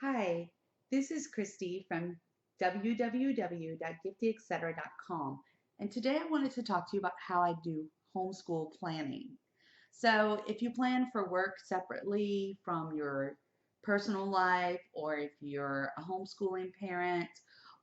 Hi, this is Christy from www.giftyetc.com, and today I wanted to talk to you about how I do homeschool planning. So, if you plan for work separately from your personal life, or if you're a homeschooling parent,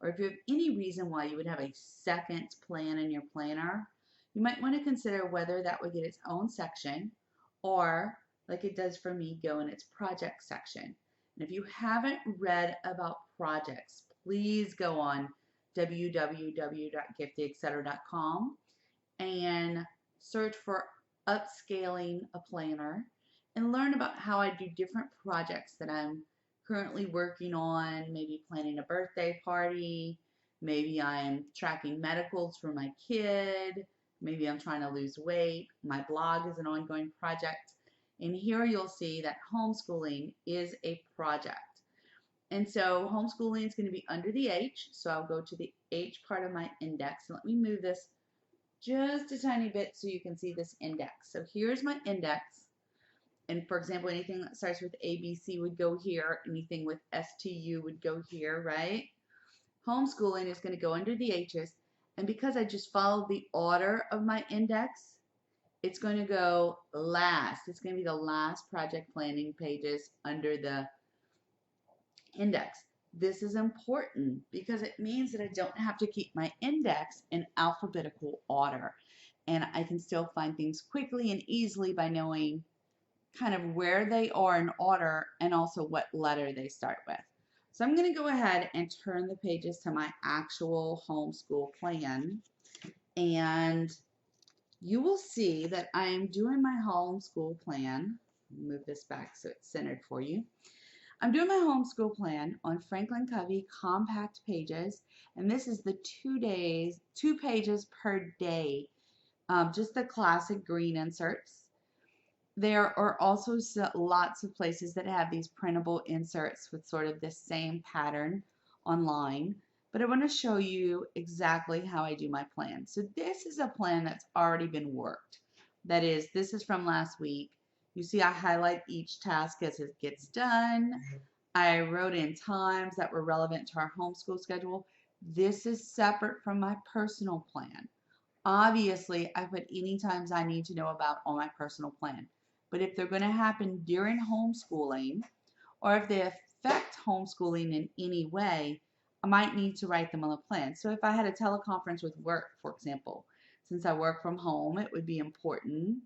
or if you have any reason why you would have a second plan in your planner, you might want to consider whether that would get its own section or, like it does for me, go in its project section. And if you haven't read about projects, please go on www.giftyetc.com and search for upscaling a planner and learn about how I do different projects that I'm currently working on, maybe planning a birthday party, maybe I'm tracking medicals for my kid, maybe I'm trying to lose weight, my blog is an ongoing project. And here you'll see that homeschooling is a project. And so homeschooling is going to be under the H, so I'll go to the H part of my index. And let me move this just a tiny bit so you can see this index. So here's my index. And for example, anything that starts with ABC would go here. Anything with STU would go here, right? Homeschooling is going to go under the H's. And because I just followed the order of my index, it's going to go last. It's going to be the last project planning pages under the index. This is important because it means that I don't have to keep my index in alphabetical order, and I can still find things quickly and easily by knowing kind of where they are in order and also what letter they start with. So I'm going to go ahead and turn the pages to my actual homeschool plan, and you will see that I am doing my homeschool plan. Move this back so it's centered for you. I'm doing my homeschool plan on Franklin Covey compact pages, and this is the 2 pages per day, just the classic green inserts. There are also lots of places that have these printable inserts with sort of the same pattern online, but I want to show you exactly how I do my plan. So this is a plan that's already been worked. That is, this is from last week. You see I highlight each task as it gets done. I wrote in times that were relevant to our homeschool schedule. This is separate from my personal plan. Obviously, I put any times I need to know about on my personal plan. But if they're going to happen during homeschooling, or if they affect homeschooling in any way, I might need to write them on the plan. So if I had a teleconference with work, for example, since I work from home, it would be important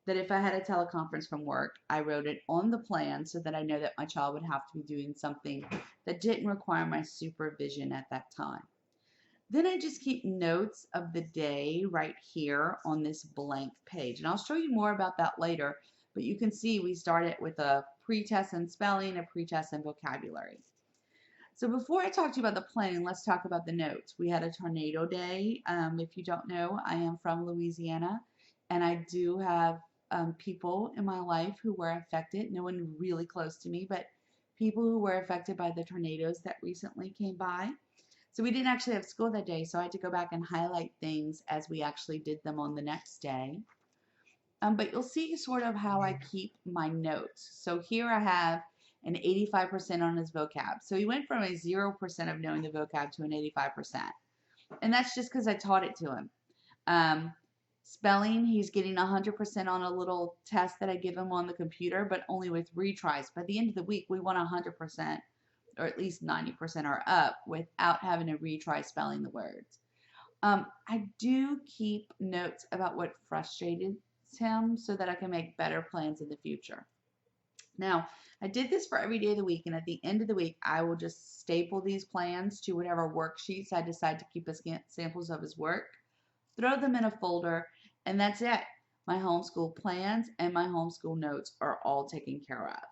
that if I had a teleconference from work, I wrote it on the plan so that I know that my child would have to be doing something that didn't require my supervision at that time. Then I just keep notes of the day right here on this blank page. And I'll show you more about that later, but you can see we started with a pre-test in spelling, a pre-test in vocabulary. So before I talk to you about the planning, let's talk about the notes. We had a tornado day. If you don't know, I am from Louisiana, and I do have people in my life who were affected. No one really close to me, but people who were affected by the tornadoes that recently came by. So we didn't actually have school that day, so I had to go back and highlight things as we actually did them on the next day. But you'll see sort of how I keep my notes. So here I have an 85% on his vocab. So he went from a 0% of knowing the vocab to an 85%. And that's just because I taught it to him. Spelling, he's getting 100% on a little test that I give him on the computer, but only with retries. By the end of the week, we want 100%, or at least 90% or up, without having to retry spelling the words. I do keep notes about what frustrated him so that I can make better plans in the future. Now, I did this for every day of the week, and at the end of the week, I will just staple these plans to whatever worksheets I decide to keep as samples of his work, throw them in a folder, and that's it. My homeschool plans and my homeschool notes are all taken care of.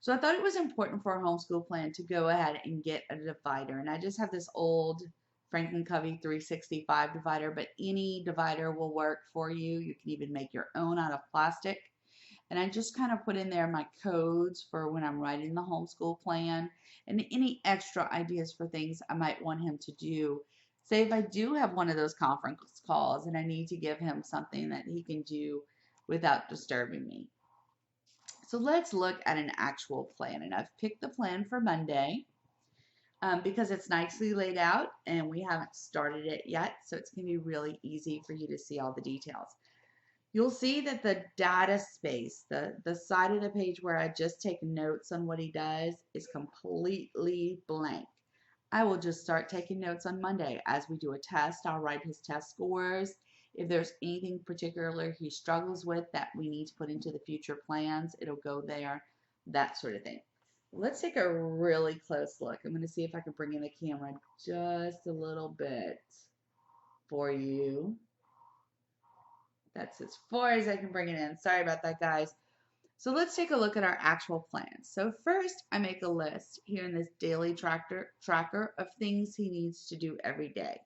So I thought it was important for a homeschool plan to go ahead and get a divider. And I just have this old Franklin Covey 365 divider, but any divider will work for you. You can even make your own out of plastic. And I just kind of put in there my codes for when I'm writing the homeschool plan and any extra ideas for things I might want him to do. Say if I do have one of those conference calls and I need to give him something that he can do without disturbing me. So let's look at an actual plan. And I've picked the plan for Monday because it's nicely laid out and we haven't started it yet. So it's going to be really easy for you to see all the details. You'll see that the data space, the side of the page where I just take notes on what he does, is completely blank. I will just start taking notes on Monday. As we do a test, I'll write his test scores. If there's anything particular he struggles with that we need to put into the future plans, it'll go there, that sort of thing. Let's take a really close look. I'm going to see if I can bring in the camera just a little bit for you. That's as far as I can bring it in. Sorry about that, guys. So let's take a look at our actual plans. So first, I make a list here in this daily tracker of things he needs to do every day.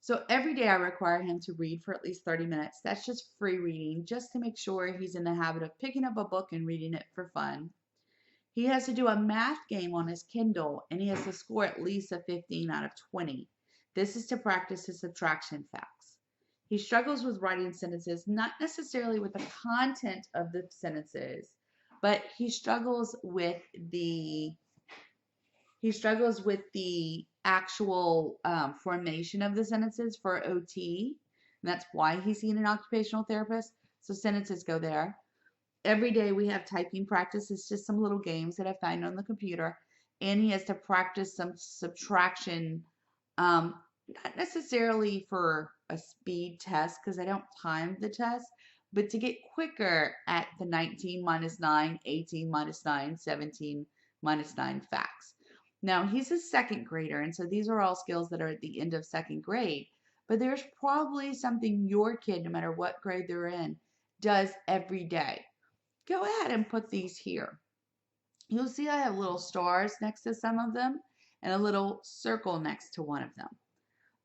So every day I require him to read for at least 30 minutes. That's just free reading, just to make sure he's in the habit of picking up a book and reading it for fun. He has to do a math game on his Kindle, and he has to score at least a 15 out of 20. This is to practice his subtraction facts. He struggles with writing sentences, not necessarily with the content of the sentences, but he struggles with the actual formation of the sentences for OT. And that's why he's seen an occupational therapist. So sentences go there. Every day we have typing practice. It's just some little games that I find on the computer. And he has to practice some subtraction, not necessarily for a speed test because I don't time the test, but to get quicker at the 19 minus 9, 18 minus 9, 17 minus 9 facts. Now, he's a second grader, and so these are all skills that are at the end of second grade, but there's probably something your kid, no matter what grade they're in, does every day. Go ahead and put these here. You'll see I have little stars next to some of them and a little circle next to one of them.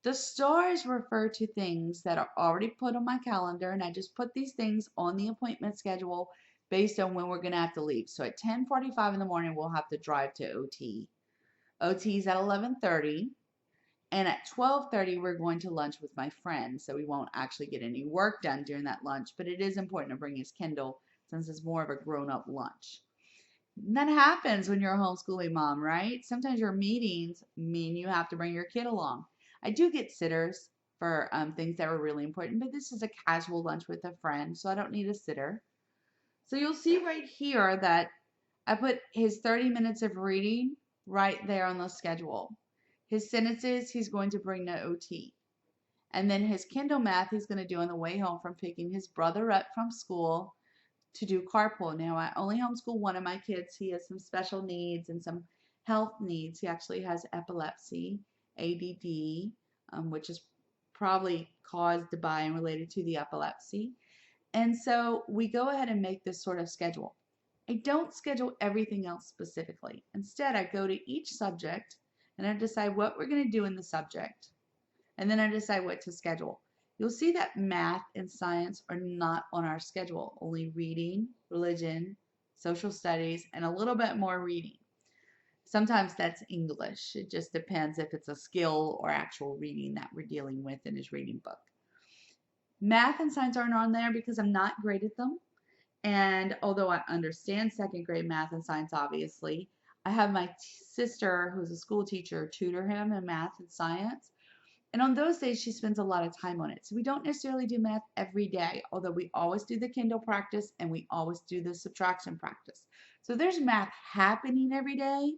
The stars refer to things that are already put on my calendar, and I just put these things on the appointment schedule based on when we're going to have to leave. So at 10:45 in the morning, we'll have to drive to OT. OT is at 11:30, and at 12:30, we're going to lunch with my friend, so we won't actually get any work done during that lunch, but it is important to bring his Kindle since it's more of a grown-up lunch. And that happens when you're a homeschooling mom, right? Sometimes your meetings mean you have to bring your kid along. I do get sitters for things that are really important, but this is a casual lunch with a friend, so I don't need a sitter. So you'll see right here that I put his 30 minutes of reading right there on the schedule. His sentences, he's going to bring to OT. And then his Kindle math, he's going to do on the way home from picking his brother up from school to do carpool. Now, I only homeschool one of my kids. He has some special needs and some health needs. He actually has epilepsy, ADD, which is probably caused by and related to the epilepsy. And so we go ahead and make this sort of schedule. I don't schedule everything else specifically. Instead, I go to each subject and I decide what we're going to do in the subject. And then I decide what to schedule. You'll see that math and science are not on our schedule, only reading, religion, social studies, and a little bit more reading. Sometimes that's English. It just depends if it's a skill or actual reading that we're dealing with in his reading book. Math and science aren't on there because I'm not great at them. And although I understand second grade math and science, obviously, I have my sister, who's a school teacher, tutor him in math and science. And on those days, she spends a lot of time on it. So we don't necessarily do math every day, although we always do the Kindle practice and we always do the subtraction practice. So there's math happening every day,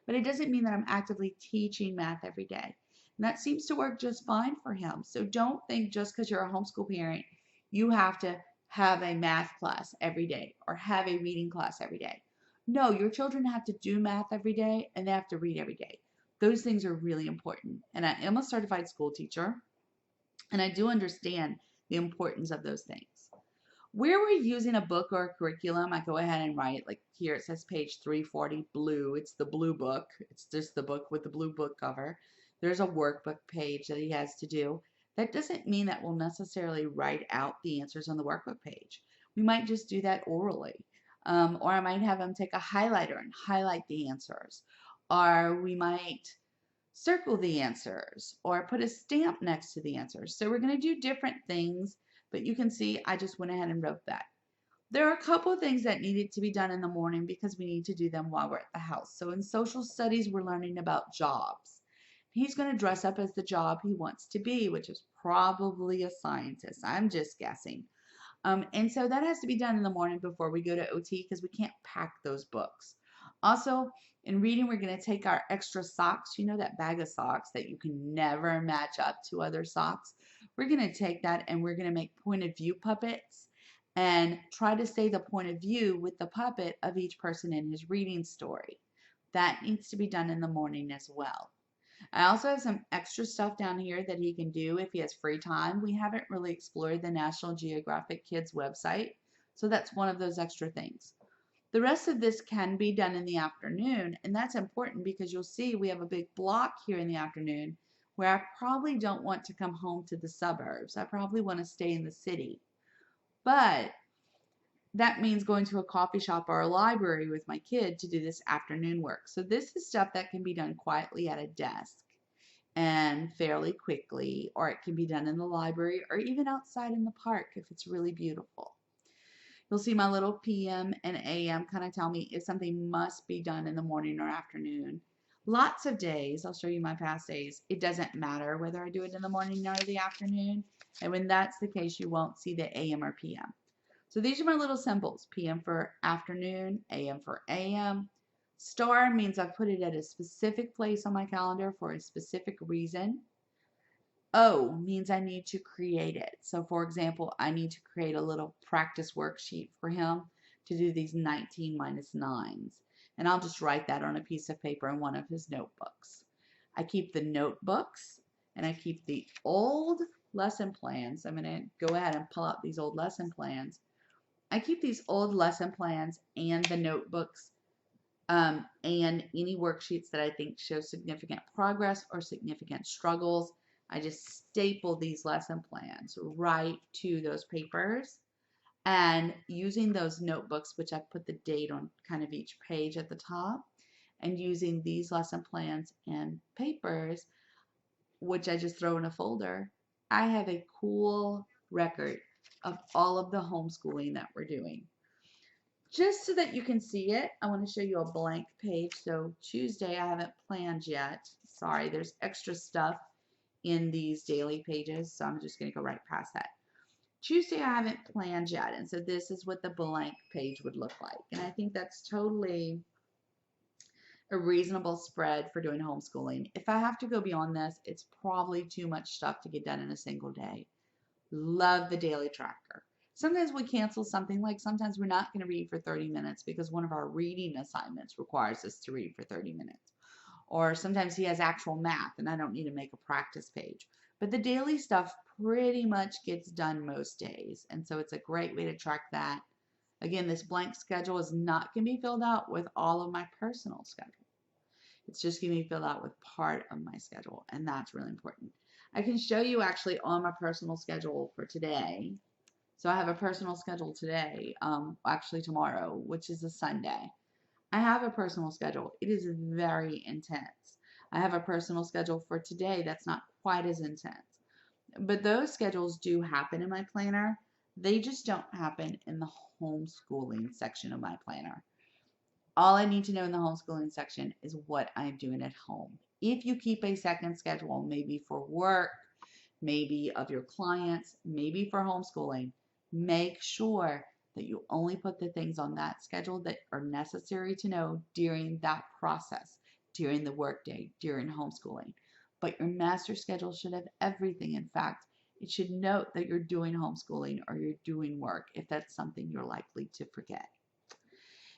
but it doesn't mean that I'm actively teaching math every day. And that seems to work just fine for him. So don't think just because you're a homeschool parent, you have to have a math class every day or have a reading class every day. No, your children have to do math every day and they have to read every day. Those things are really important. And I am a certified school teacher, and I do understand the importance of those things. Where we're using a book or a curriculum, I go ahead and write, like here it says page 340 blue. It's the blue book. It's just the book with the blue book cover. There's a workbook page that he has to do. That doesn't mean that we'll necessarily write out the answers on the workbook page. We might just do that orally. Or I might have him take a highlighter and highlight the answers. Or we might circle the answers or put a stamp next to the answers. So we're going to do different things, but you can see I just went ahead and wrote that. There are a couple of things that needed to be done in the morning because we need to do them while we're at the house. So in social studies, we're learning about jobs. He's going to dress up as the job he wants to be, which is probably a scientist. I'm just guessing. And so that has to be done in the morning before we go to OT because we can't pack those books. Also, in reading, we're going to take our extra socks, you know, that bag of socks that you can never match up to other socks. We're going to take that and we're going to make point of view puppets and try to say the point of view with the puppet of each person in his reading story. That needs to be done in the morning as well. I also have some extra stuff down here that he can do if he has free time. We haven't really explored the National Geographic Kids website, so that's one of those extra things. The rest of this can be done in the afternoon, and that's important because you'll see we have a big block here in the afternoon where I probably don't want to come home to the suburbs. I probably want to stay in the city. But that means going to a coffee shop or a library with my kid to do this afternoon work. So this is stuff that can be done quietly at a desk and fairly quickly, or it can be done in the library or even outside in the park if it's really beautiful. You'll see my little PM and AM kind of tell me if something must be done in the morning or afternoon. Lots of days, I'll show you my past days, it doesn't matter whether I do it in the morning or the afternoon. And when that's the case, you won't see the AM or PM. So these are my little symbols. PM for afternoon, AM for AM. Star means I've put it at a specific place on my calendar for a specific reason. O means I need to create it. So for example, I need to create a little practice worksheet for him to do these 19 minus 9s. And I'll just write that on a piece of paper in one of his notebooks. I keep the notebooks and I keep the old lesson plans. I'm going to go ahead and pull out these old lesson plans. I keep these old lesson plans and the notebooks and any worksheets that I think show significant progress or significant struggles. I just staple these lesson plans right to those papers, and using those notebooks, which I put the date on kind of each page at the top, and using these lesson plans and papers, which I just throw in a folder, I have a cool record of all of the homeschooling that we're doing. Just so that you can see it, I want to show you a blank page. So Tuesday, I haven't planned yet. Sorry, there's extra stuff in these daily pages, so I'm just going to go right past that. Tuesday, I haven't planned yet, and so this is what the blank page would look like. And I think that's totally a reasonable spread for doing homeschooling. If I have to go beyond this, it's probably too much stuff to get done in a single day. Love the daily tracker. Sometimes we cancel something, like sometimes we're not going to read for 30 minutes because one of our reading assignments requires us to read for 30 minutes. Or sometimes he has actual math and I don't need to make a practice page. But the daily stuff pretty much gets done most days. And so it's a great way to track that. Again, this blank schedule is not going to be filled out with all of my personal schedule. It's just going to be filled out with part of my schedule. And that's really important. I can show you actually on my personal schedule for today. So I have a personal schedule today, actually tomorrow, which is a Sunday. I have a personal schedule. It is very intense. I have a personal schedule for today that's not quite as intense. But those schedules do happen in my planner. They just don't happen in the homeschooling section of my planner. All I need to know in the homeschooling section is what I'm doing at home. If you keep a second schedule, maybe for work, maybe of your clients, maybe for homeschooling, make sure that you only put the things on that schedule that are necessary to know during that process, during the workday, during homeschooling. But your master schedule should have everything. In fact, it should note that you're doing homeschooling or you're doing work if that's something you're likely to forget.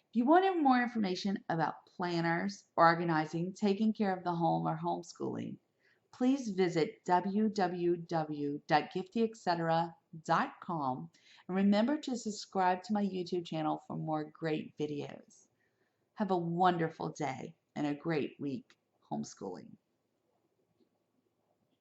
If you wanted more information about planners, organizing, taking care of the home, or homeschooling, please visit www.giftyetc.com and remember to subscribe to my YouTube channel for more great videos. Have a wonderful day and a great week homeschooling.